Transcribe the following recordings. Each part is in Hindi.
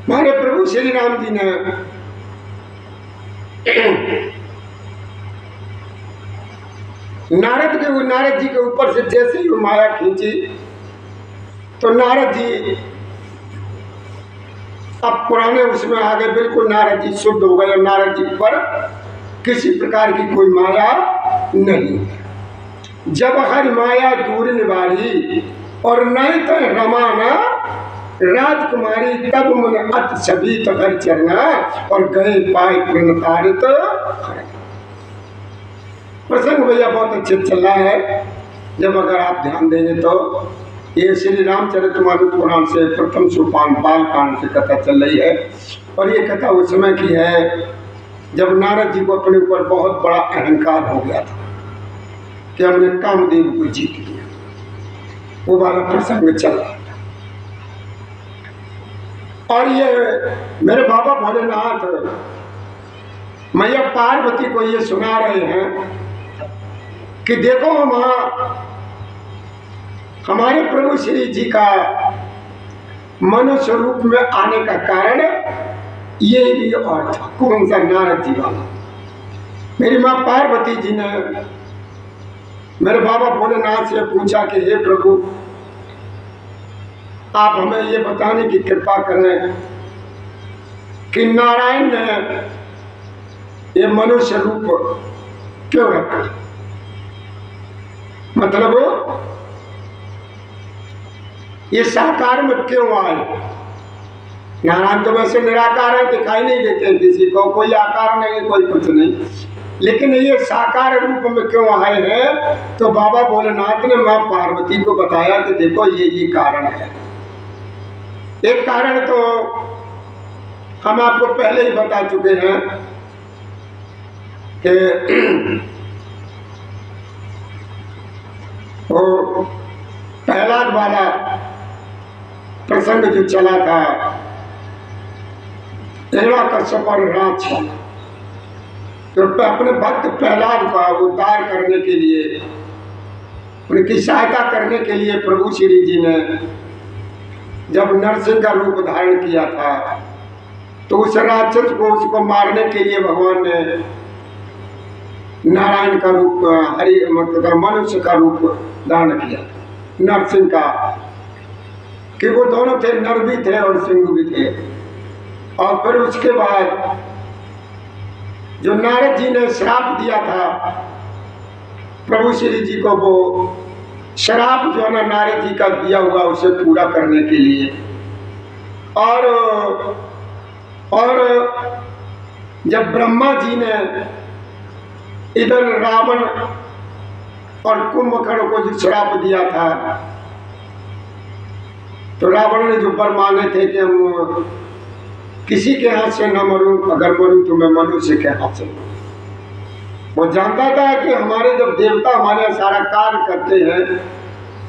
हमारे प्रभु श्री राम जी ने नारद जी के ऊपर से जैसे ही वो माया खींची तो नारद जी अब पुराने उसमें आ गए, बिल्कुल नारद जी शुद्ध हो गए। नारद जी पर किसी प्रकार की कोई माया नहीं। जब हर माया दूर निवारी और नहीं तो रमाना राजकुमारी, तब मन अत सभी तकर चरना और गए पाए प्रणतारित। प्रसंग भैया बहुत अच्छे चल रहा है। जब अगर आप ध्यान देंगे तो ये श्री रामचरितमानस पुराण से प्रथम सोपान बाल कांड से कथा चल रही है। और ये कथा उस समय की है जब नारद जी को अपने ऊपर बहुत बड़ा अहंकार हो गया था कि हमने कामदेव को जीत लिया। वो वाला प्रसंग चल रहा था। और ये मेरे बाबा भोलेनाथ मैया पार्वती को ये सुना रहे हैं कि देखो वहां हमारे प्रभु श्री जी का मनुष्य रूप में आने का कारण ये भी और था। कौन सा? नारद जी वाला। मेरी माँ पार्वती जी ने मेरे बाबा भोलेनाथ से पूछा कि हे प्रभु, आप हमें ये बताने की कृपा करें कि नारायण ने ये मनुष्य रूप क्यों रखा, मतलब ये साकार में क्यों आए। नारायण तो वैसे निराकार है, दिखाई नहीं देते किसी को, कोई आकार नहीं, कोई कुछ नहीं, लेकिन ये साकार रूप में क्यों आए हैं। तो बाबा भोलेनाथ ने मां पार्वती को बताया कि देखो ये कारण है। एक कारण तो हम आपको पहले ही बता चुके हैं कि वो प्रहलाद वाला प्रसंग जो चला था, हिरण्यकश्यप और राज, तो अपने भक्त प्रहलाद का उद्धार करने के लिए, उनकी सहायता करने के लिए प्रभु श्री जी ने जब नरसिंह का रूप धारण किया था तो उस राक्षस को उसको मारने के लिए भगवान ने नारायण का रूप, हरि मतलब मनुष्य का रूप धारण किया, नरसिंह का, कि वो दोनों थे, नर भी थे और सिंह भी थे। और फिर उसके बाद जो नारद जी ने श्राप दिया था प्रभु श्री जी को, वो श्राप जो है ना नारद जी का दिया हुआ उसे पूरा करने के लिए, और जब ब्रह्मा जी ने इधर रावण और कुंभकर्ण को जो श्राप दिया था, तो रावण ने जो वर मांगे थे कि हम किसी के हाथ से न मरूं, अगर मरूं तो मैं मनुष्य के हाथ से। वो जानता था कि हमारे जब देवता हमारे सारा कार्य करते हैं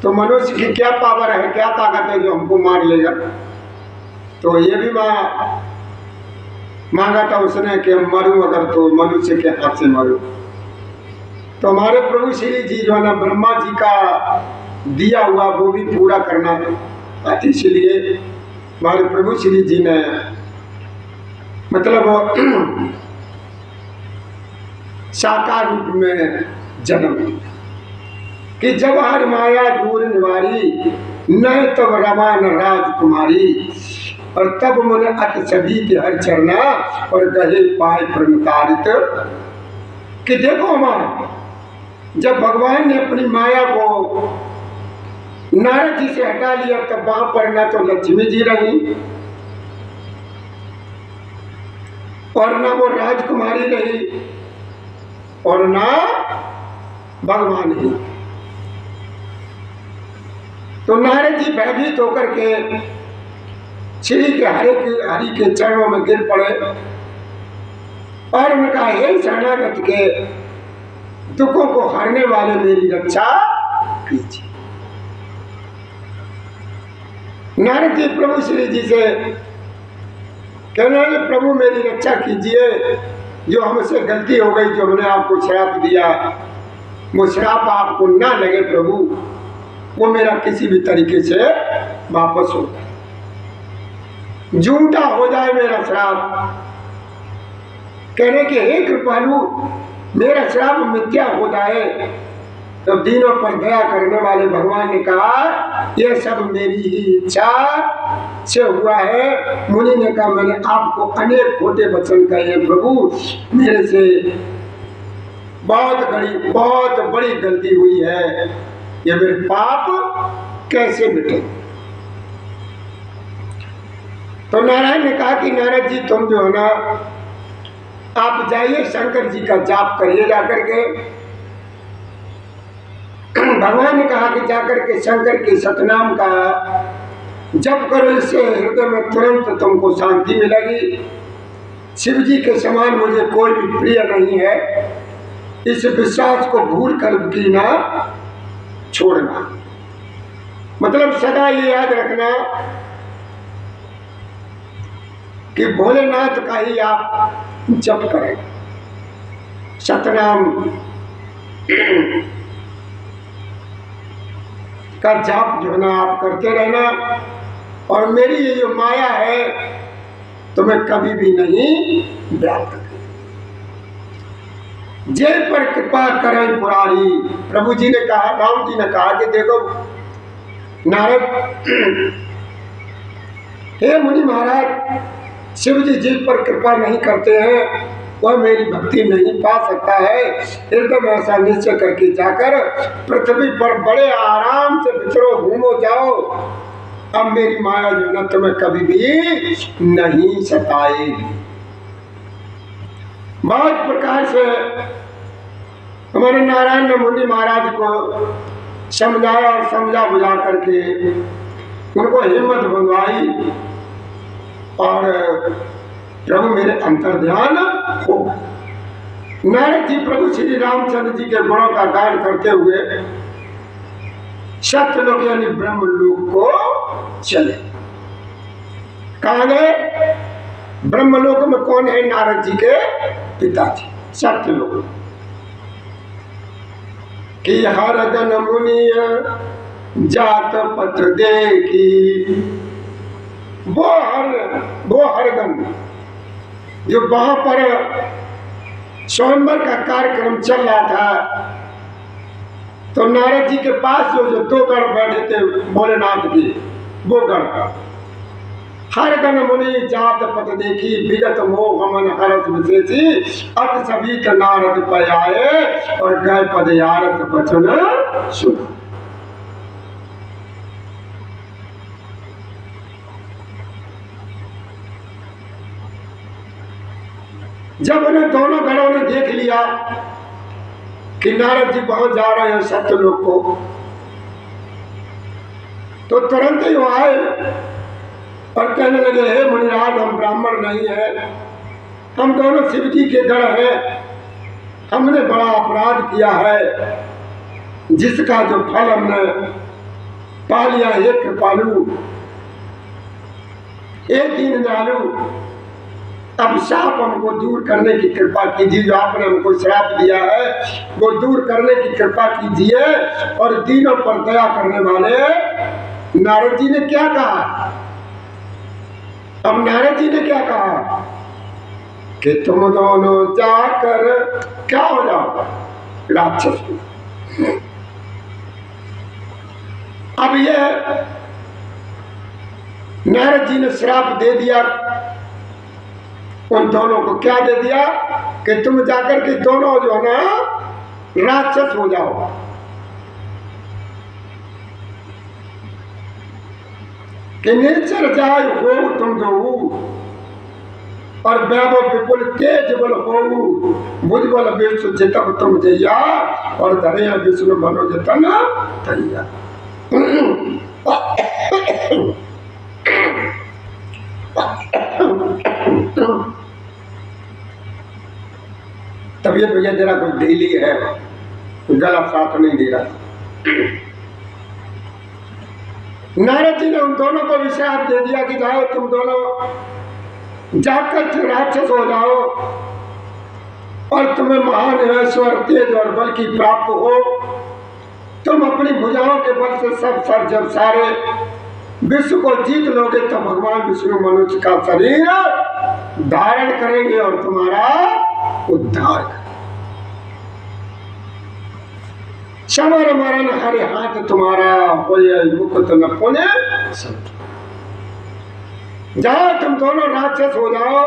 तो मनुष्य की क्या पावर है, क्या ताकत है जो हमको मार लेगा। तो ये भी मांगा था उसने कि हम मरूं अगर तो मनुष्य के हाथ से मरूं। तो हमारे प्रभु श्री जी जो है ना ब्रह्मा जी का दिया हुआ वो भी पूरा करना है, इसलिए हमारे प्रभु श्री जी ने मतलब साकार रूप में जन्म लिया कि जब हर माया दूर निवारी, न तब रमान राजकुमारी, और तब मुने अत सभी के हर चरना और गहे पाए प्रमुतारित। कि देखो हमारा जब भगवान ने अपनी माया को नारद जी से हटा लिया तब वहां पर न तो लक्ष्मी जी रही और न वो राजकुमारी रही और ना भगवान ही। तो नारद जी भयभीत होकर के श्री के हरि के चरणों में गिर पड़े और उनका हे शरणागत के दुखों को हरने वाले मेरी रक्षा कीजिए। नारद जी प्रभु श्री जी से कहने लगे प्रभु मेरी रक्षा कीजिए, जो हमसे गलती हो गई, जो हमने आपको श्राप दिया वो श्राप आपको ना लगे प्रभु, वो मेरा किसी भी तरीके से वापस हो जाए। झूठा हो जाए मेरा श्राप। कहने के हे कृपालु, मेरा श्राप मिथ्या हो जाए। तब दीनों पर दया करने वाले भगवान ने कहा, यह सब मेरी ही इच्छा से हुआ है। मुनि ने कहा, मैंने आपको अनेक खोटे वचन कहे प्रभु, मेरे से बहुत बड़ी गलती हुई है, ये मेरे पाप कैसे मिटे। तो नारायण ने कहा कि नारद जी, तुम जो है ना, आप जाइए शंकर जी का जाप करिए जाकर के। भगवान ने कहा कि जाकर के शंकर के सतनाम का जप करो, इससे हृदय में तुरंत तुमको शांति मिलेगी। शिव जी के समान मुझे कोई भी प्रिय नहीं है, इस विश्वास को भूल कर भी ना छोड़ना। मतलब सदा ये याद रखना कि भोलेनाथ का ही आप जप करें, सतनाम का जाप जो है ना आप करते रहना। और मेरी ये जो माया है तुम्हें कभी भी नहीं व्याप्त करें। जय पर कृपा करें पुरारी। प्रभु जी ने कहा, राम जी ने कहा कि देखो नारद, हे मुनि महाराज, शिव जी जिस पर कृपा नहीं करते हैं वह मेरी भक्ति नहीं पा सकता है। एकदम ऐसा निश्चय करके जाकर पृथ्वी पर बड़े आराम से विचरो, घूमो, जाओ। अब मेरी माया जो ना तुम्हें कभी भी नहीं सताएगी। बहुत प्रकार से हमारे नारायण ने मुनि महाराज को समझाया और समझा बुझा करके उनको हिम्मत बंधवाई। और प्रभु मेरे अंतर ध्यान हो। नारद जी प्रभु श्री रामचंद्र जी के गुणों का गान करते हुए सत्यलोक यानी ब्रह्म लोक को चले। कहाँ गए? ब्रह्मलोक में कौन है? नारद जी के पिताजी सत्यलोक। कि हर गन मुनि जात पथ देखी, वो हरगन जो वहां पर स्वयंवर का कार्यक्रम चल रहा था, तो नारद जी के पास जो दो गण बैठे थे भोलेनाथ के, वो गण हर गण मुनि जात पथ देखी, विगत मोह मन हरत विशेषी, अत सभी का नारद पे आए और गए पद यारत वचन सुना। जब उन्हें दोनों गणों ने देख लिया कि नारद जी पहुंच जा रहे हैं सत्यलोक को, तो तुरंत ही वो आए और कहने लगे, हे मुनिराज, हम ब्राह्मण नहीं है, हम दोनों शिव जी के गण हैं, हमने बड़ा अपराध किया है जिसका जो फल हमने पा लिया। हे कृपालु, हे दीनदयालु, अब श्राप हमको दूर करने की कृपा कीजिए। जो आपने हमको श्राप दिया है वो दूर करने की कृपा कीजिए। और दीनों पर दया करने वाले नारद जी ने क्या कहा? अब नारद जी ने क्या कहा कि तुम दोनों जाकर क्या हो जाओ? राक्षस। अब ये नारद जी ने श्राप दे दिया उन दोनों को। क्या दे दिया कि तुम जाकर के दोनों जो है ना राक्षस हो जाओ। कि निश्चर जाय हो तुम जो, और वैभव विपुल तेज बल हो, भुजबल विष्णु जितब तुम जैया, और धरे विष्णु बनो जतन तैया। तबीयत भैया जरा कुछ ढीली है, गला साथ नहीं दे रहा। नारद जी ने उन दोनों को विश्राप दे दिया कि जाओ तुम दोनों जाकर राक्षस हो जाओ और तुम्हें महान ऐश्वर्य, तेज और बल की प्राप्त हो। तुम अपनी भुजाओं के बल से सब सर जब सारे विश्व को जीत लोगे तो भगवान विष्णु मनुष्य का शरीर धारण करेंगे और तुम्हारा उद्धार करेंगे। समर मरण हरि हाथ तुम्हारा, होय मुकुट न पुण्य। जाओ तुम दोनों राक्षस हो जाओ,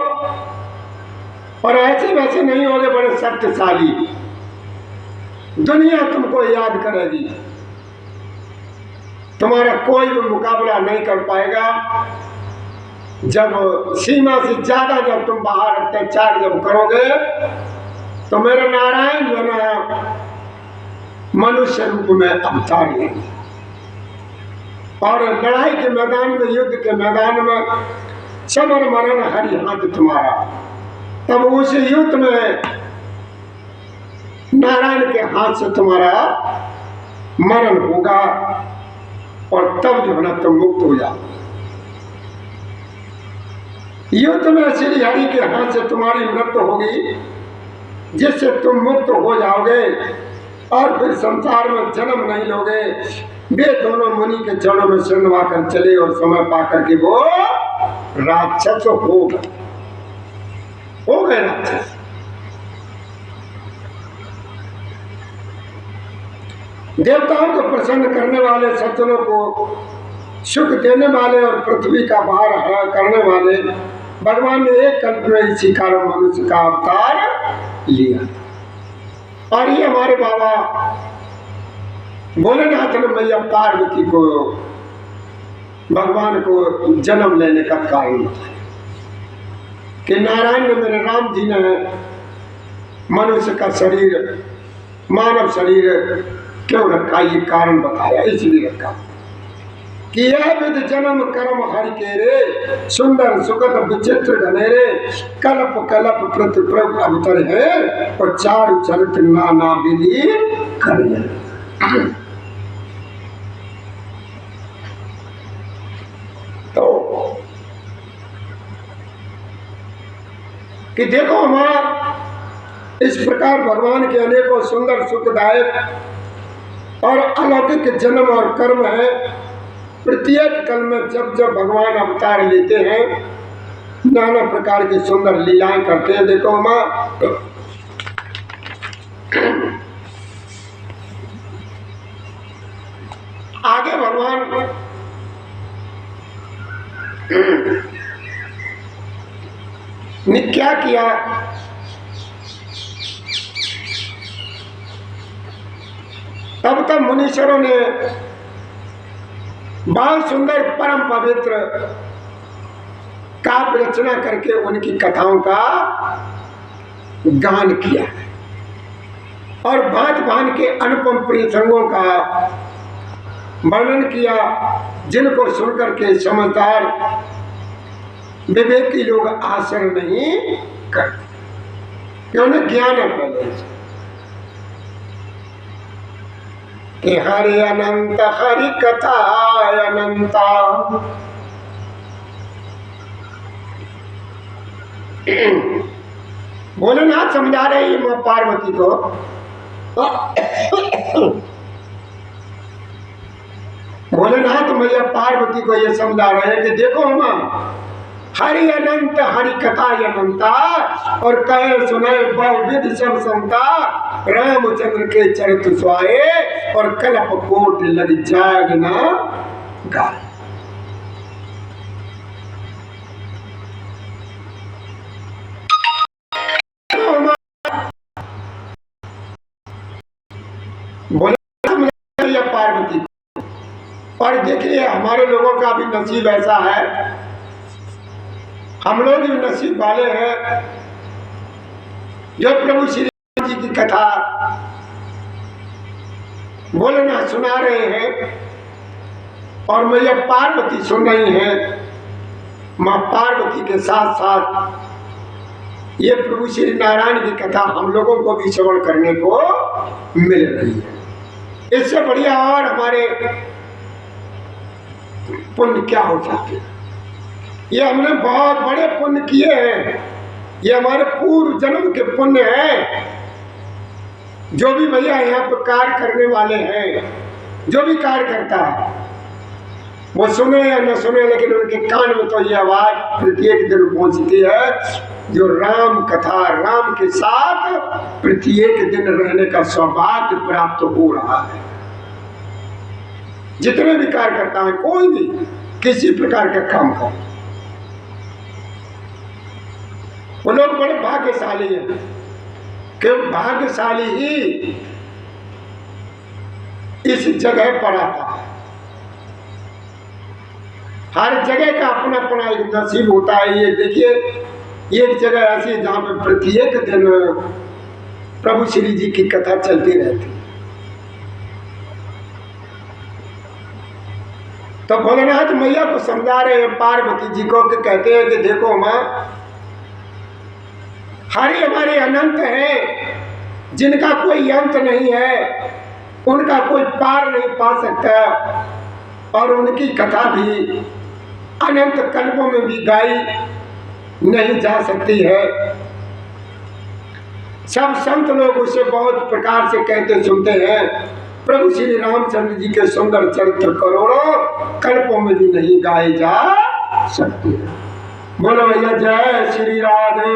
और ऐसे वैसे नहीं होगे, बड़े शक्तिशाली, दुनिया तुमको याद करेगी, तुम्हारा कोई भी मुकाबला नहीं कर पाएगा। जब सीमा से ज्यादा जब तुम बाहर अत्याचार जब करोगे तो मेरे नारायण जो ना मनुष्य रूप में अवतार लेंगे, और लड़ाई के मैदान में, युद्ध के मैदान में समर मरण हरि हाथ तुम्हारा। तब उस युद्ध में नारायण के हाथ से तुम्हारा मरण होगा, और तब जो है ना तुम मुक्त हो जाओ। युद्ध में श्री हरि के हाथ से तुम्हारी मृत्यु होगी, जिससे तुम मुक्त हो जाओगे और फिर संसार में जन्म नहीं लोगे। वे दोनों मुनि के चरणों में शरणवा कर चले और समय पाकर के वो राक्षस हो गए राक्षस। देवताओं को प्रसन्न करने वाले, सज्जनों को सुख देने वाले और पृथ्वी का भार हरा करने वाले भगवान ने एक कल्प में इसी कारण मनुष्य का अवतार लिया। और ये हमारे बाबा भोलेनाथ ने मैया पार्वती को, भगवान को जन्म लेने का कारण बताया कि नारायण ने, मेरे राम जी ने मनुष्य का शरीर, मानव शरीर क्यों रखा, ये कारण बताया, इसलिए रखा कि यह विध जन्म कर्म हरि के रे, सुंदर सुखद विचित्र घनेरे, कल्प कल्प प्रति प्रभु अवतर है, और चारु चरित्र नाना विधि करे। तो कि देखो हमारा इस प्रकार भगवान के अनेकों सुंदर सुखदायक और अलौकिक जन्म और कर्म है। प्रत्येक कल में जब जब भगवान अवतार लेते हैं, नाना प्रकार की सुंदर लीलाएं करते हैं। देखो माँ, आगे भगवान ने क्या किया, तब तक मुनीश्वरों ने बहुत सुंदर परम पवित्र काव्य रचना करके उनकी कथाओं का गान किया और भांत भांत के अनुपम प्रसंगों का वर्णन किया, जिनको सुनकर के समझदार विवेकी लोग आश्चर्य नहीं करते, कि उन्हें ज्ञान है पहले से कि हरि अनंत हरि कथा अनंता। भोलेनाथ समझा रहे हैं मां पार्वती को, भोलेनाथ मैया पार्वती को ये समझा रहे हैं कि देखो मां, हरि अनंत हरि कथा अनंता, और कहे सुनाए बहुविध सब संता, रामचंद्र के चरित्र सुहाए, और कल्प कोट लग जाग ना गाए। बोले पार्वती, और देखिए हमारे लोगों का भी नसीब ऐसा है, हम लोग भी नसीब वाले हैं जो प्रभु श्री राम जी की कथा बोलना सुना रहे हैं, और मैया पार्वती सुन रही हैं। माँ पार्वती के साथ साथ ये प्रभु श्री नारायण की कथा हम लोगों को भी श्रवण करने को मिल रही है। इससे बढ़िया और हमारे पुण्य क्या हो जाते हैं। ये हमने बहुत बड़े पुण्य किए हैं, ये हमारे पूर्व जन्म के पुण्य हैं। जो भी भैया यहाँ पर कार्य करने वाले हैं, जो भी कार्य करता है, वो सुने या न सुने, लेकिन उनके कान में तो ये आवाज प्रत्येक दिन पहुंचती है जो राम कथा, राम के साथ प्रत्येक दिन रहने का सौभाग्य प्राप्त हो रहा है। जितने भी कार्य करता है, कोई भी किसी प्रकार का काम हो, वो लोग बड़े भाग्यशाली हैं कि भाग्यशाली ही इस जगह पर आता है। हर जगह का अपना अपना एक नसीब होता है। ये देखिए, एक जगह ऐसी है जहां पर प्रत्येक दिन प्रभु श्री जी की कथा चलती रहती है। तो भोलेनाथ मैया को समझा रहे हैं पार्वती जी को, कि कहते हैं कि देखो मां, हरे हमारे अनंत हैं, जिनका कोई अंत नहीं है, उनका कोई पार नहीं पा सकता, और उनकी कथा भी अनंत कल्पों में भी गाई नहीं जा सकती है। सब संत लोग उसे बहुत प्रकार से कहते सुनते हैं। प्रभु श्री रामचंद्र जी के सुंदर चरित्र करोड़ों कल्पों में भी नहीं गाए जा सकते। बोलो भैया जय श्री राधे।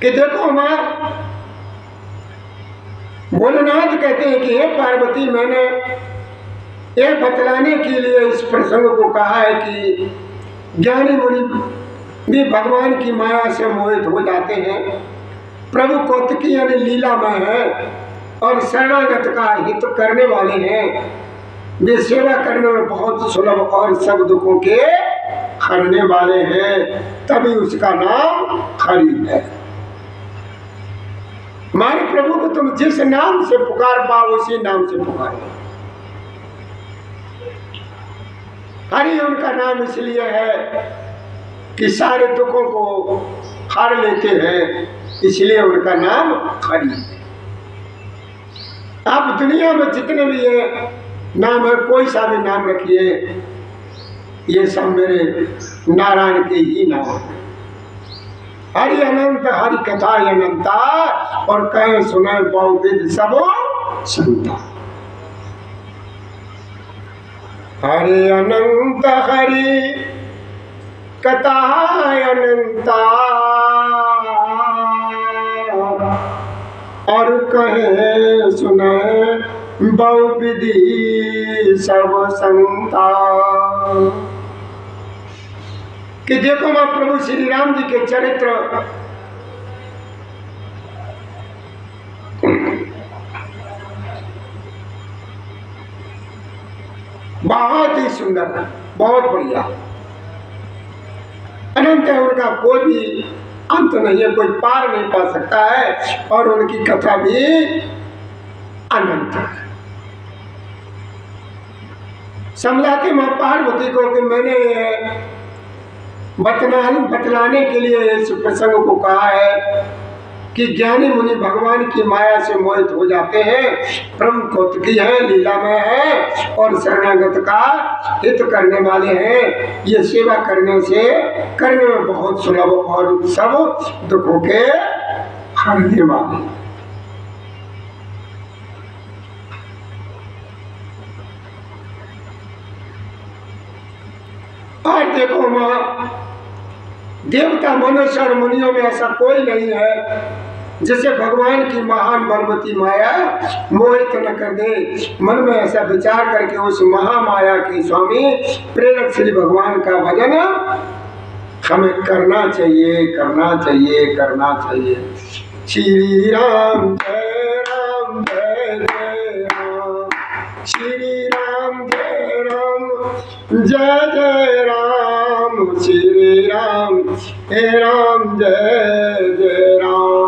कि देखो मां, भोलेनाथ कहते हैं कि हे पार्वती, मैंने यह बतलाने के लिए इस प्रसंग को कहा है कि ज्ञानी मुनि भी भगवान की माया से मोहित हो जाते हैं। प्रभु कौतुकी यानी लीलामय है और शरणागत का हित करने वाले हैं। वे सेवा करने में बहुत सुलभ और सब दुखों के हरने वाले हैं, तभी उसका नाम हरि है। हमारे प्रभु को तुम जिस नाम से पुकार पाओ, उसी नाम से पुकारो। हरि उनका नाम इसलिए है कि सारे दुखों को हर लेते हैं, इसलिए उनका नाम हरि है। आप दुनिया में जितने भी ये नाम है, कोई सा भी नाम रखिए, ये सब मेरे नारायण के ही नाम है। हरि अनंत हरि कथा अनंता, और कहे सुने बहुविध सब संता। हरि अनंत हरि कथा अनंता, और कहे सुने बहुविधि सब संता। कि देखो मां, प्रभु श्री राम जी के चरित्र बहुत ही सुंदर है, बहुत बढ़िया, अनंत है, उनका कोई भी अंत नहीं है, कोई पार नहीं पा सकता है, और उनकी कथा भी अनंत है। समझाते मां पार्वती को कि मैंने बतलाने के लिए इस प्रसंग को कहा है कि ज्ञानी मुनि भगवान की माया से मोहित हो जाते हैं। प्रभु कौतुकी है, लीलामय है, और शरणागत का हित करने वाले हैं। ये सेवा करने में बहुत सुलभ और सब दुखों के हरने वाले। और देखो मां, देवता मनुष्य और मुनियों में ऐसा कोई नहीं है जिसे भगवान की महान बलवती माया मोहित न कर दे। मन में ऐसा विचार करके उस महामाया के स्वामी प्रेरक श्री भगवान का भजन हमें करना चाहिए, करना चाहिए, करना चाहिए। श्री राम जय राम, जय जय राम, श्री राम जय राम, जय जय राम, श्री राम हे राम, जय जय राम।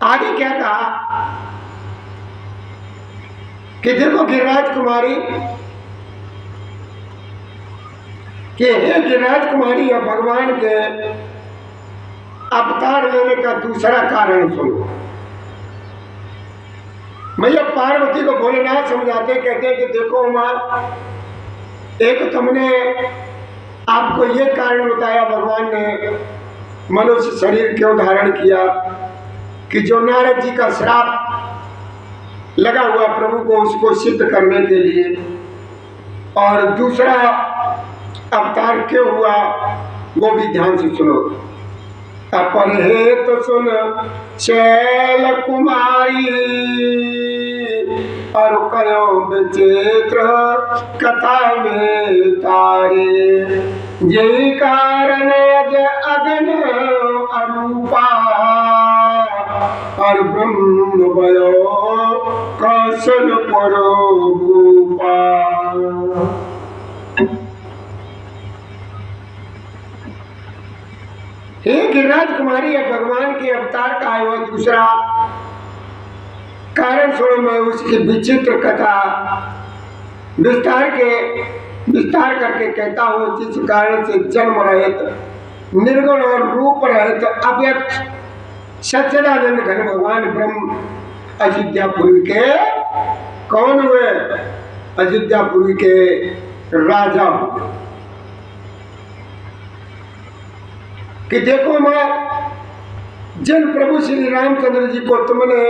आगे क्या कहा कि देखो गिरिराज कुमारी, कि हे गिरिराज कुमारी, अब भगवान के अवतार लेने का दूसरा कारण सुनो। मैया पार्वती को भोलेनाथ समझाते, कहते हैं कि देखो मां, एक तुमने आपको ये कारण बताया भगवान ने मनुष्य शरीर क्यों धारण किया? कि जो नारद जी का श्राप लगा हुआ प्रभु को, उसको सिद्ध करने के लिए। और दूसरा अवतार क्यों हुआ वो भी ध्यान से सुनो। अपन हे तो सुन शैल कुमारी, और कयो विचित्र कथा में तारे। यही कारण अगन अरूपा, और ब्रह्म भयो कौशल परोपा। हे गिरिराज कुमारी, है भगवान के अवतार का है दूसरा कारण सुनो। मैं उसकी विचित्र कथा विस्तार करके कहता हूँ। जिस कारण से जन्म रहित, निर्गुण और रूप रहित अव्यक्त सच्चिदानंद घन भगवान ब्रह्म अयोध्यापुरी के कौन हुए? अयोध्यापुरी के राजा हुए। कि देखो मां, जिन प्रभु श्री रामचंद्र जी को तुमने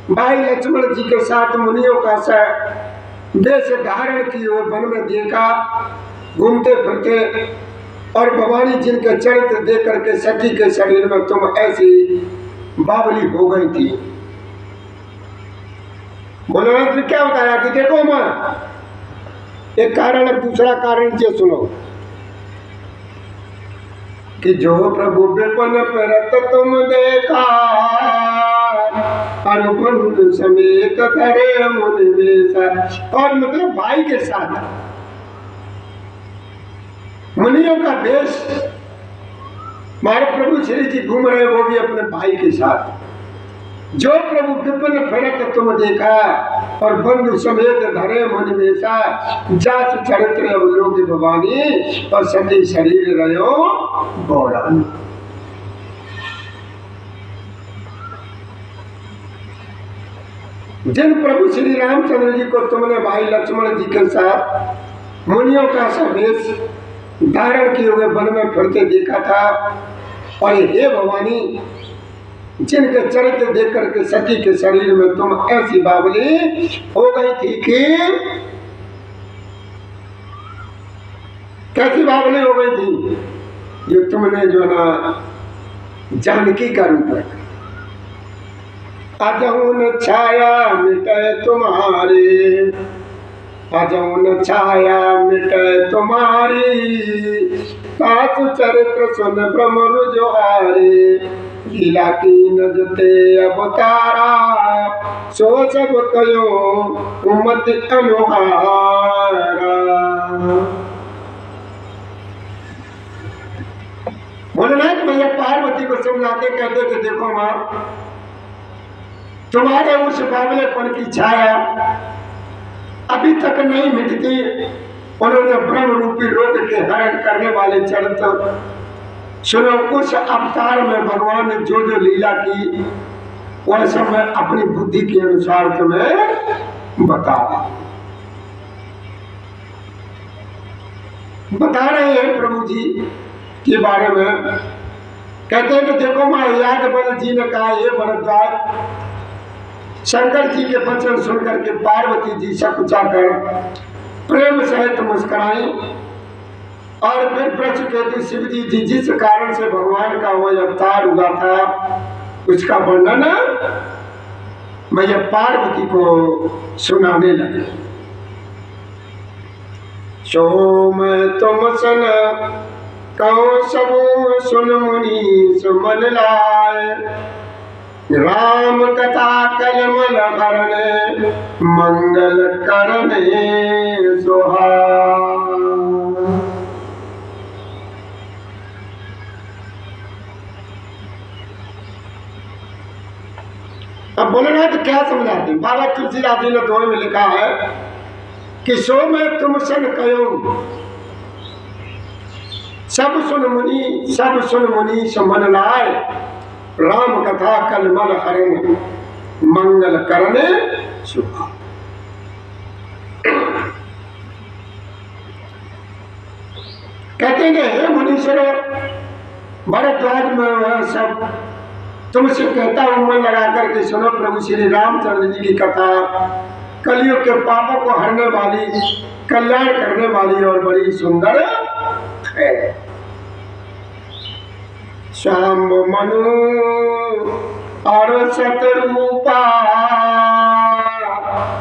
भाई लक्ष्मण जी के साथ मुनियों का वेश धारण किए हुए वन में देखा घूमते फिरते, और भवानी जिनके चरित्र देख करके सखी के शरीर में तुम ऐसी बावली हो गई थी। भोलेनाथ ने क्या बताया कि देखो मां, एक कारण है, दूसरा कारण ये सुनो कि जो प्रभु विपन परत तुम देखा, अनुबंध समेत धरे मुनि वेशा। और मतलब भाई के साथ मुनियों का वेश हमारे प्रभु श्री जी घूम रहे, वो भी अपने भाई के साथ। जो प्रभु विपिन फिरत तुम देखा, और बंधु समेत धरे मुनि वेशा। जात चरित्र अवलोक भवानी, और सती शरीर रहो गौरानी। जिन प्रभु श्री रामचंद्र जी को तुमने भाई लक्ष्मण जी के साथ मुनियों का वेश धारण किए हुए वन में फिरते देखा था, और हे भवानी, जिनके चरित्र देख करके सती के शरीर में तुम ऐसी बावली हो गई थी कि कैसी बावली हो गई थी? जो तुमने जो ना जानकी का रूप रखा। अजौन छाया मिटे तुम्हारी, अजौन छाया मिटे तुम्हारी। सासु चरित्र सुन ब्रह्म रुझारे। लीला की नजते अवतारा, सो सब कयो उमत अनुहारा। भोलेनाथ मैया पार्वती को समझाते कहते कि देखो मां, तुम्हारे उस बावलेपन की छाया अभी तक नहीं मिटती। उन्होंने ब्रह्म रूपी रोग के हरण करने वाले चरित्र सुनो। उस अवतार में भगवान ने जो जो लीला की, वह सब मैं अपनी बुद्धि के अनुसार तुम्हें बता रहे हैं प्रभु जी के बारे में। कहते हैं कि देखो मां, याज्ञवल्क्य जी ने कहा, ये भरद्वाज, शंकर जी के वचन सुनकर के पार्वती जी सकुचाकर प्रेम सहित मुस्कुराई। और फिर पृथ्वी शिव जी जिस कारण से भगवान का वह अवतार हुआ था, उसका वर्णन मैया पार्वती को सुनाने लगे। सोम तुम सन कहो सबू सुन मुनि सुमन लाए। राम कथा कलमल करने मंगल करने सुहा। अब भोलेनाथ क्या समझाते? बाबा तुलसीदास जी ने दोहे में लिखा है कि सो मैं तुम सन कयो, सब सुन मुनि सुमन लाए। राम कथा कलमल हरण मंगल करने सुहा। कहते हैं हे मुनीश्वर, भरद्वाज में वह सब तुमसे कहता हूं मन लगा करके सुनो प्रभु श्री रामचंद्र जी की कथा। कलियुग के पापों को हरने वाली, कल्याण करने वाली और बड़ी सुंदर है। श्याम मनु और सतरूपा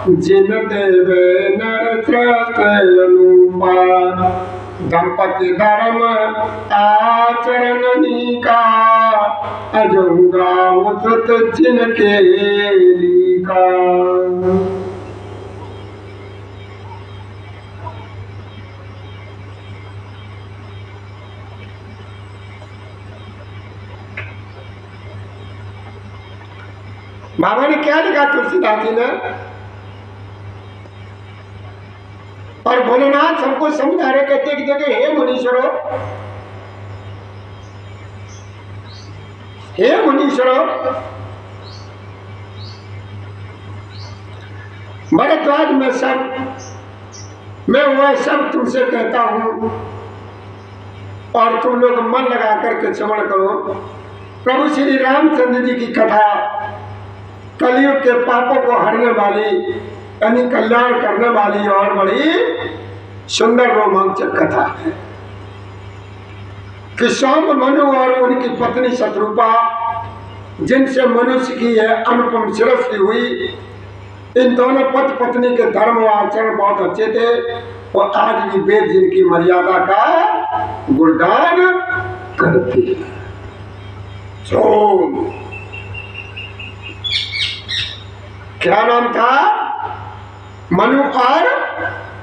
जिन देवे नर अनुपा दंपति धर्म आचरण का अजंगा उदत जिनके लिखा। बाबा ने क्या लिखा तुलसीदास जी ने? और भोलेनाथ सबको समझा रहे, कहते कि देखिए हे मुनीश्वरों, हे मुनीश्वरों, भरद्वाज मैं वह सब तुमसे कहता हूं और तुम लोग मन लगा करके श्रवण करो। प्रभु श्री रामचंद्र जी की कथा कलियुग के पापों को हरने वाली, यानी कल्याण करने वाली और बड़ी सुंदर रोमांचक कथा है कि श्याम मनु और उनकी पत्नी शत्रुपा, जिनसे मनुष्य की है अनुपम सृष्टि हुई, इन दोनों पति पत्नी के धर्म व आचरण बहुत अच्छे थे और आज भी वेद जिनकी मर्यादा का गुणगान करते हैं। क्या नाम था? मनु और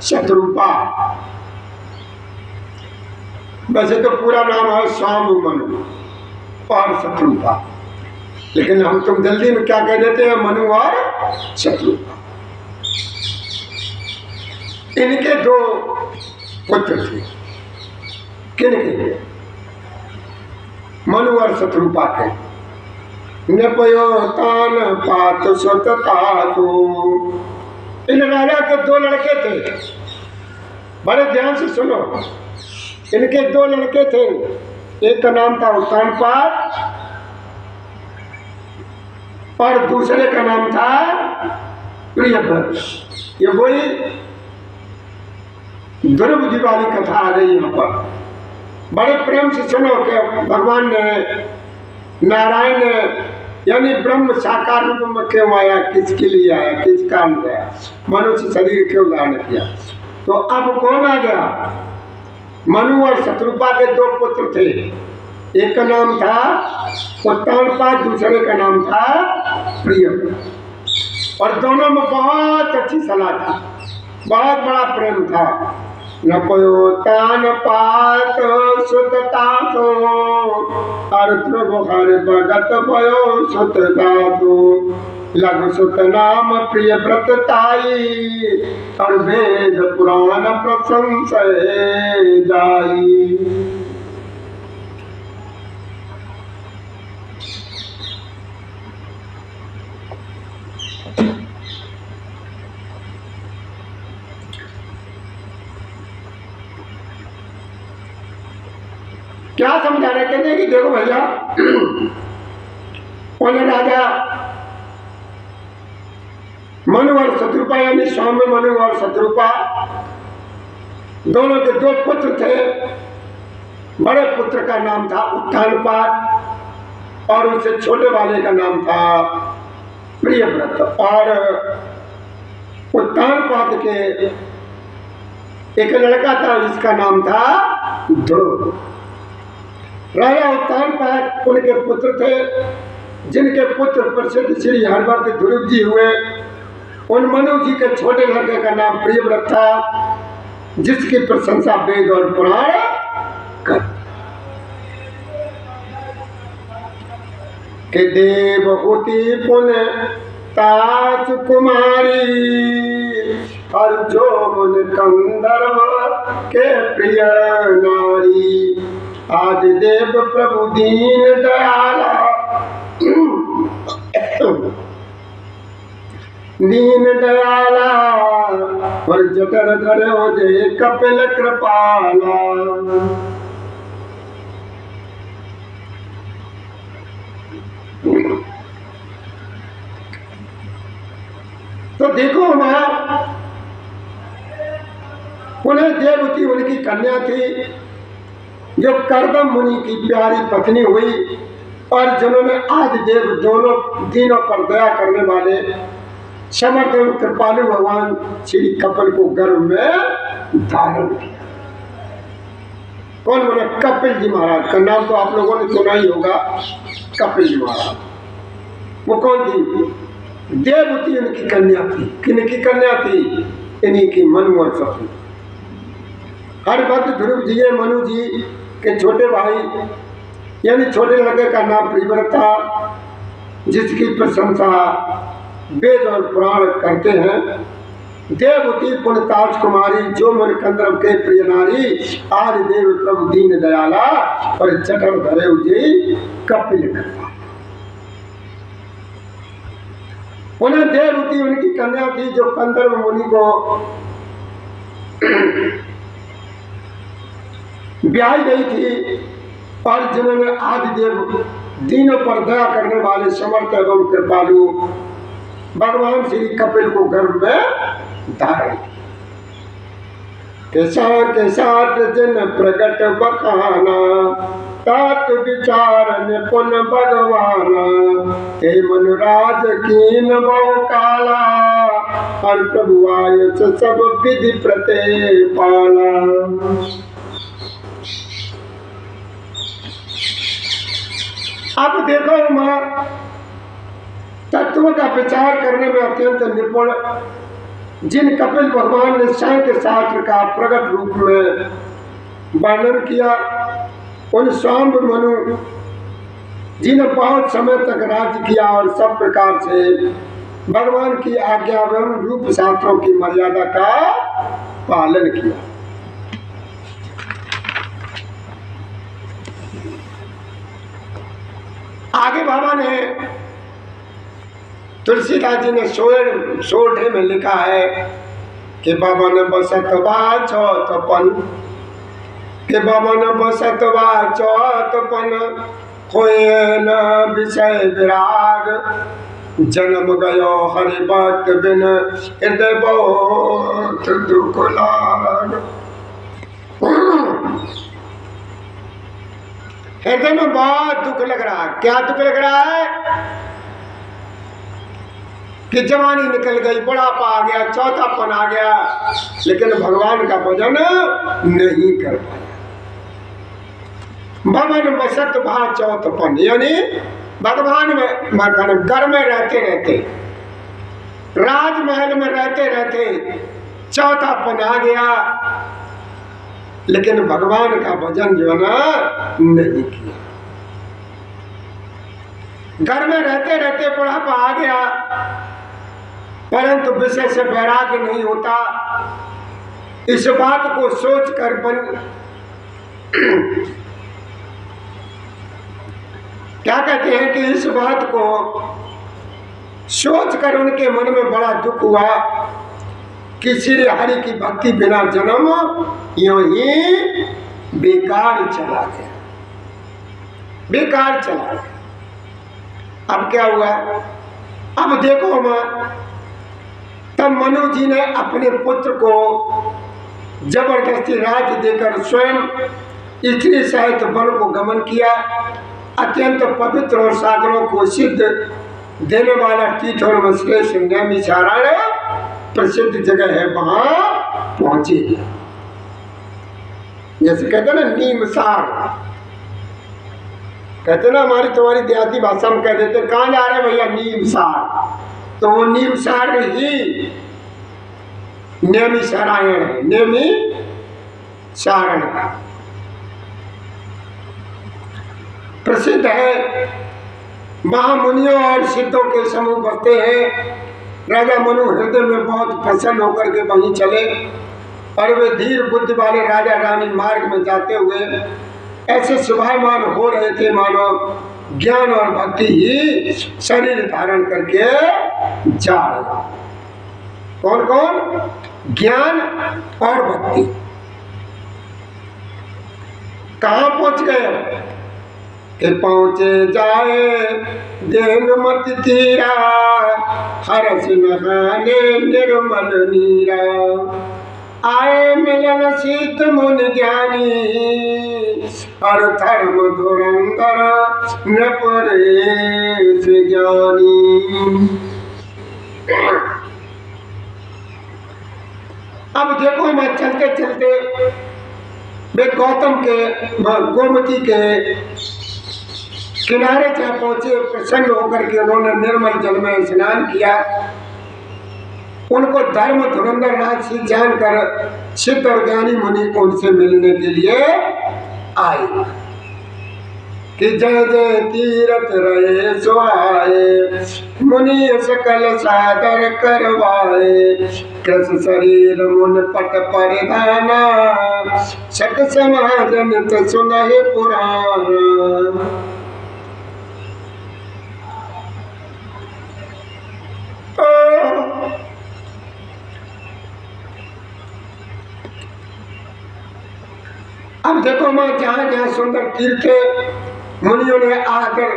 शत्रुपा। वैसे तो पूरा नाम है श्याम मनु और शत्रुपा, लेकिन हम तुम जल्दी में क्या कह देते हैं, मनु और शत्रुपा। इनके दो पुत्र थे। किनके? मनु और शत्रुपा के। नपयो तान पात स्वततातो। इन राजा के दो लड़के थे, बड़े ध्यान से सुनो। इनके दो लड़के थे, एक का नाम था उत्तानपाद और दूसरे का नाम था प्रियव्रत। ये वही ध्रुव जी वाली कथा आ गई यहाँ पर। बड़े प्रेम से सुनो कि भगवान ने, नारायण ने, यानी ब्रह्म साकार रूप में क्यों आया, किसके लिए आया, किस काम में आया, मनुष्य शरीर क्यों धारण किया। तो अब कौन आ गया? मनु और शत्रुपा के दो पुत्र थे, एक का नाम था उत्तानपाद, दूसरे का नाम था प्रियव्रत। और दोनों में बहुत अच्छी सलाह थी, बहुत बड़ा प्रेम था। न पयो तान पात सुततासो अर्थ हर भगत भयो सुतदासो लघु सुत नाम प्रिय व्रत ताई और वेद पुराण प्रशंसय जाई। क्या समझा रहे? कहते हैं कि देखो भैया, पहले राजा मनु और शत्रुपा, यानी श्याम मनु और शत्रुपा, दोनों के दो पुत्र थे। बड़े पुत्र का नाम था उत्तानपाद और उससे छोटे वाले का नाम था प्रियव्रत। और उत्तानपाद के एक लड़का था, जिसका नाम था ध्रुव। राजा उत्तानपाद उनके पुत्र थे, जिनके पुत्र प्रसिद्ध श्री हरभक्त ध्रुव जी हुए। उन मनु जी के छोटे लड़के का नाम प्रियव्रत था, जिसकी प्रशंसा वेद और पुराण कर। के देवहूति पुण्य ताज कुमारी और जो मन कंदर्व के प्रिय नारी आदि देव प्रभु दीन दयाला दीन दयाला और जटर धरे हो दे कपिल कृपाला। देखो वहां पुनः देवती उनकी कन्या थी, जो कर्दम मुनि की प्यारी पत्नी हुई, और जिन्होंने आदि देव दोनों दिनों पर दया करने वाले समर्थ एवं कृपालु भगवान श्री कपिल को गर्भ में धारण किया। कौन बोले? कपिल जी महाराज का नाम तो आप लोगों ने सुना ही होगा, कपिल जी महाराज। वो कौन थी? देवती उनकी कन्या थी। किनकी कन्या थी? इन्हीं की मनु और सती। हर वक्त ध्रुव जी मनु जी के छोटे भाई यानी छोटे लड़के का नाम प्रियव्रत था, जिसकी प्रशंसा वेद और पुराण करते हैं। देवती पुण्यताज कुमारी, जो मन कंदर्प के प्रिय नारी, आदि देव प्रभु दीन दयाला, और जठर धरे उजी कपिल कृपा। पुनः देवती उनकी कन्या थी, जो कंदर्प मुनि को ब्याही गई थी, और जिन्होंने आदिदेव दीनों पर दया करने वाले समर्थ एवं कृपालु भगवान श्री कपिल को गर्भ में धारण किया। केसार जिन प्रगट बखाना, तात विचार निपुण भगवान, हे मनुराज कीन बहु काला, और प्रभु आयुष सब विधि प्रते पाला। अब देखो मां तत्व का विचार करने में अत्यंत निपुण, जिन कपिल भगवान ने सांख्य शास्त्र का प्रकट रूप में वर्णन किया, उन स्वाम्ब मनु जिन्हें बहुत समय तक राज्य किया और सब प्रकार से भगवान की आज्ञा एवं रूप शास्त्रों की मर्यादा का पालन किया। आगे बाबा ने तुलसीदास जी ने सोरठे में लिखा है कि बाबा ने बसतवा चौथपन, के बाबा ने बसतवा चौथपन, खोए न विषय विराग, जन्म गयो हरि भक्त बिन, हृदय बहुत दुख लाग। हृदय में बहुत दुख लग रहा है। क्या दुख लग रहा है? कि जवानी निकल गई, बुढ़ापा आ गया, चौथापन आ गया, लेकिन भगवान का भजन नहीं कर पाया। भवन बसत भा चौथपन, यानी भगवान में घर में रहते रहते, राजमहल में रहते रहते चौथापन आ गया, लेकिन भगवान का भजन जो है ना नहीं किया। घर में रहते रहते बुढ़ापा आ गया, परंतु विषय से वैराग्य नहीं होता। इस बात को सोचकर क्या कहते हैं कि इस बात को सोचकर उनके मन में बड़ा दुख हुआ कि श्री हरि की भक्ति बिना जन्म यूं ही बेकार चला गया, बेकार चला गया। अब क्या हुआ? अब देखो मां, तब मनु जी ने अपने पुत्र को जबरदस्ती राज्य देकर स्वयं स्त्री सहित वन को गमन किया। अत्यंत पवित्र और साधनों को सिद्ध देने वाला तीर्थों में श्रेष्ठ नैमिषारण्य प्रसिद्ध जगह है, वहां पहुंचे। जैसे कहते ना नीमसार, कहते ना हमारी तुम्हारी देहाती भाषा में कह देते कहाँ जा रहे भैया? नीमसार। तो वो नीमसार ही नैमिषारण्य है, नैमिषारण्य प्रसिद्ध है। महामुनियों और सिद्धों के समूह बसते हैं। राजा मनु हृदय में बहुत प्रसन्न होकर के वहीं चले, और वे धीर बुद्धि वाले राजा रानी मार्ग में जाते हुए ऐसे शुभायमान हो रहे थे मानो ज्ञान और भक्ति ही शरीर धारण करके जा रहे। कौन कौन? ज्ञान और भक्ति। कहाँ पहुंच गए? के पहुँचे जाए देन मत तीरा, हरस नहाने निर्मल नीरा। आए मिलन शीत मुन ज्ञानी, और धर्म धुरंधर नृपरेश ज्ञानी। अब देखो मैं चलते चलते वे गौतम के गोमती के किनारे जहाँ पहुंचे, प्रसन्न होकर के उन्होंने निर्मल जल में स्नान किया। उनको धर्म धुरंधर राशि जानकर सिद्ध और ज्ञानी मुनि उनसे मिलने के लिए आए कि जय जय तीरथ रहे सुहाए, मुनि सकल सादर करवाए। कृष शरीर मुन पट परिधाना, सत समाजनित सुनहि पुराण। अब देखो मैं जहाँ जहाँ सुंदर तीर्थ मुनियों ने आकर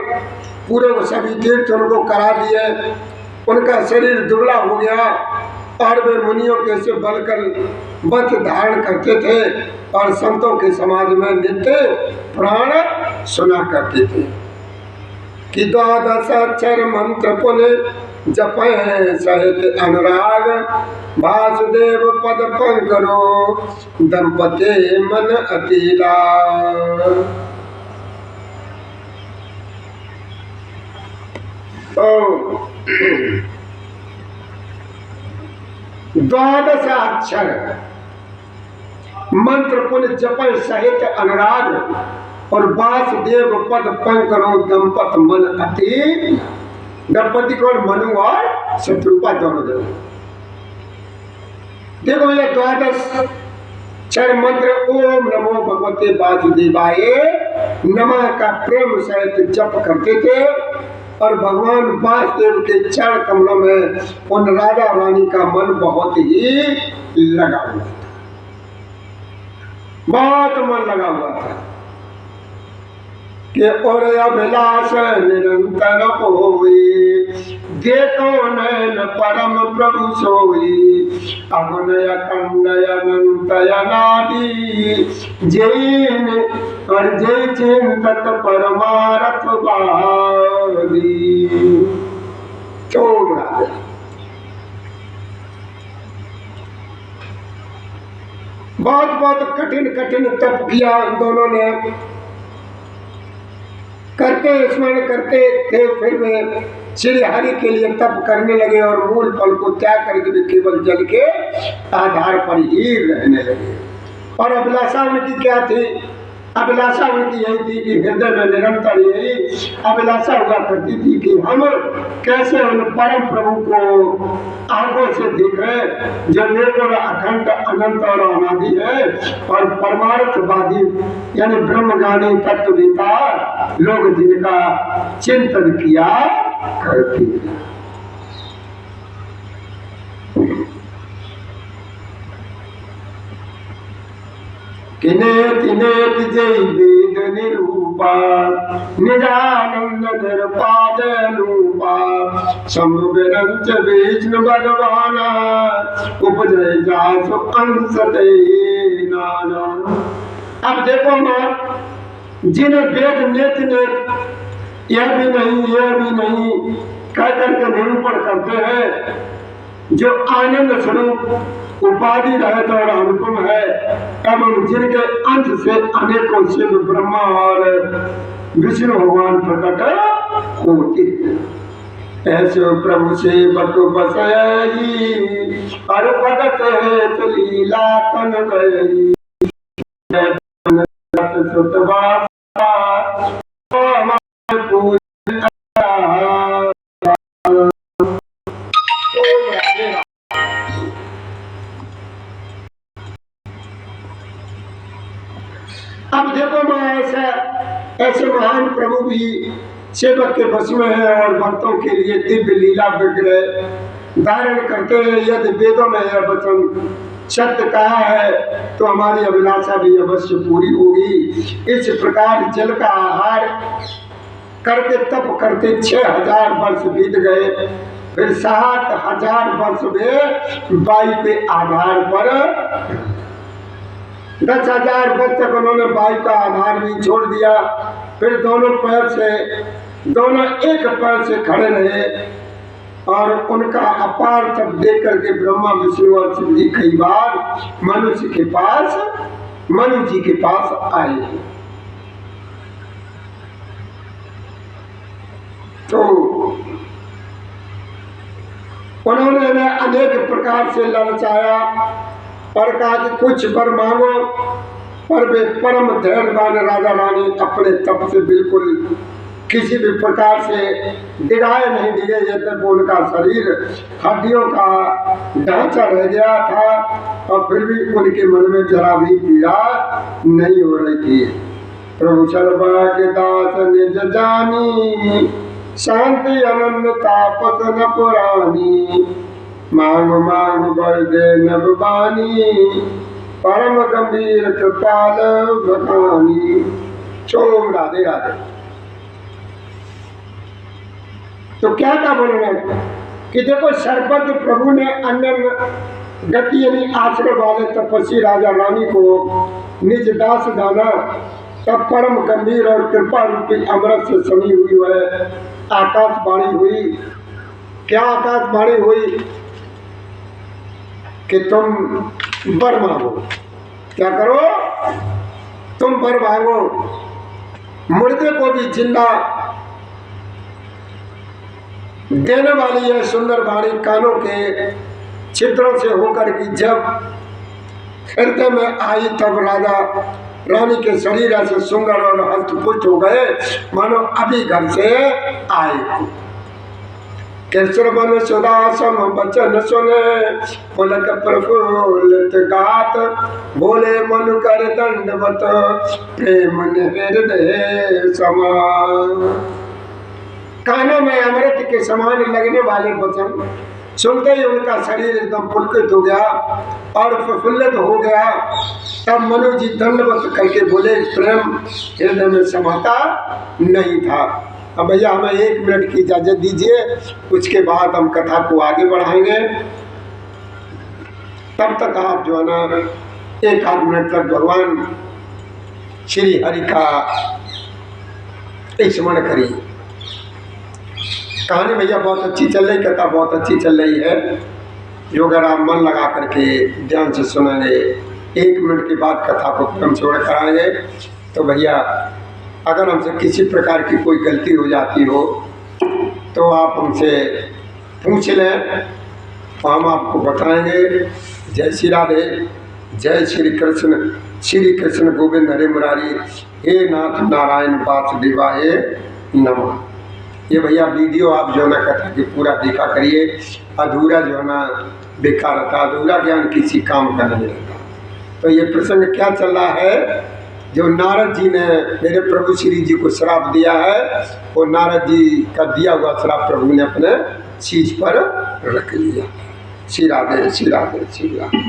पूरे वो सभी तीर्थ उनको करा दिए। उनका शरीर दुबला हो गया और वे मुनियों के से बलकर वस्त्र धारण करते थे और संतों के समाज में नित्य पुराण सुना करते थे कि 12 अक्षर मंत्र पुण्य जपे सहित अनुराग, वासुदेव पद पंकरो दंपते मन अतीला। 12 अक्षर मंत्र पुण्य जपे सहित अनुराग, और वासुदेव पद पंकरो दंपत मन अति। दंपति को मनु और शत्रुपा दोनों जगह। देखो ये 12 क्षर मंत्र ओम नमो भगवते वासुदेवाय नमः का प्रेम सहित जप करते थे और भगवान वासुदेव के चरण कमलों में उन राजा रानी का मन बहुत ही लगा हुआ था, बहुत मन लगा हुआ था कि और अभिलाष निरंतर होई, देखो नैन परम प्रभु सोई। अगुनय कंडय अनंत अनादि, जैन और जय चिंतत परमारथ बादी। चौड़ा बहुत बहुत कठिन कठिन तप किया दोनों ने, करते स्मरण करते थे। फिर वे श्री हरि के लिए तप करने लगे और मूल फल को त्याग करके वे केवल जल के आधार पर ही रहने लगे। और अभिलाषा उनकी क्या थी? अभिलाषा उनकी यही थी कि हृदय में निरंतर यही अभिलाषा हुआ करती थी कि हम कैसे उन परम प्रभु को आंखों से देख रहे जो निर्गुण अखंड अनंत और अनादि है, और परमार्थवादी यानी ब्रह्मज्ञानी तत्ववेता लोग जिनका चिंतन किया करते हैं। किनेति नेति जय वेद निरूपा, निजानंद निर्पाद रूपा। शंभुविरंच विष्णु भगवाना, उपजय जासु अंश ते नाना। अब देखो मां, जिन्हें वेद नेति नेत यह भी नहीं कह करके निरूपण करते हैं, जो आनंद स्वरूप उपाधि रहित और अनुपम है, एवं जिनके अंश से अनेकों शिव ब्रह्मा और विष्णु भगवान प्रकट होते हैं। ऐसे प्रभु से बटु बसई, और भगत है तो लीला तन गई। अब देखो मैं ऐसे महान प्रभु भी सेवक के बस में है और भक्तों के लिए दिव्य लीला विग्रह धारण करते हैं। यदि वेदों में यह वचन सत्य कहा है तो हमारी अभिलाषा भी अवश्य पूरी होगी। इस प्रकार जल का आहार करके तप करते 6000 वर्ष बीत गए। फिर 7000 वर्ष में वायु के आधार पर 10,000 वर्ष तक उन्होंने वायु का आधार भी छोड़ दिया। फिर दोनों एक पैर से खड़े रहे और उनका अपार तप देख करके ब्रह्मा विष्णु और शिव जी कई बार मनु जी के पास आए। तो उन्होंने अनेक प्रकार से ललचाया और कहा कि कुछ वर मांगो, पर वे परम धैर्यवान राजा रानी अपने तप से बिल्कुल किसी भी प्रकार से दिखाए नहीं दिए। जब उनका शरीर हड्डियों का ढांचा रह गया था और फिर भी उनके मन में जरा भी पीड़ा नहीं हो रही थी। प्रभु सर्वज्ञ दास निज जानी, शांति अनंत तापस न पुरानी, मांग मांग बर दे नभवानी, परम गंभीर कृपाल बखानी। चोम राधे राधे। तो क्या था बोलना कि देखो सर्वज्ञ प्रभु ने अन्य गति यानी आश्रय वाले तपस्वी राजा रानी को निज दास जाना, तब परम गंभीर और कृपा रूपी अमृत से सनी हुई है आकाशवाणी हुई। क्या आकाशवाणी हुई कि तुम वर मांगो। क्या करो? तुम वर मांगो। मुर्दे को भी जिंदा देने वाली है सुंदर वाणी कानों के छिद्रों से होकर की जब हृदय में आई तब राजा रानी के शरीर ऐसे सुंदर और हस्तपुष्ट हो गए मानो अभी घर से आए। केसर बन सुदासम बचन सुने, पुलक प्रफुल्लित गात, बोले मन कर दंडवत, प्रेम हृदय समान। कानों में अमृत के समान लगने वाले वचन सुनते ही उनका शरीर एकदम पुलकित हो गया और प्रफुल्लित हो गया। तब मनु जी दंडवत करके बोले, प्रेम हृदय में समाता नहीं था। अब भैया हमें 1 मिनट की इजाजत दीजिए, उसके बाद हम कथा को आगे बढ़ाएंगे। तब तक आप जो है ना 1-8 मिनट तक भगवान श्री हरि का स्मरण करिए। कहानी भैया बहुत अच्छी चल रही, कथा बहुत अच्छी चल रही है। जो अगर आप मन लगा करके ध्यान से सुनेंगे, 1 मिनट के बाद कथा को हम छोड़ कराएंगे। तो भैया अगर हमसे किसी प्रकार की कोई गलती हो जाती हो तो आप हमसे पूछ लें, हम आपको बताएंगे। जय श्री राधे, जय श्री कृष्ण गोविंद हरे मुरारी, हे नाथ नारायण वासुदेवाय नमः। ये भैया वीडियो आप जो है ना कथा की पूरा देखा करिए। अधूरा जो है ना बेकार रहता, अधूरा ज्ञान किसी काम का नहीं रहता। तो ये प्रसंग क्या चल रहा है, जो नारद जी ने मेरे प्रभु श्री जी को श्राप दिया है, वो नारद जी का दिया हुआ श्राप प्रभु ने अपने शीश पर रख लिया। श्री राधे, श्री राधे, श्री राधे।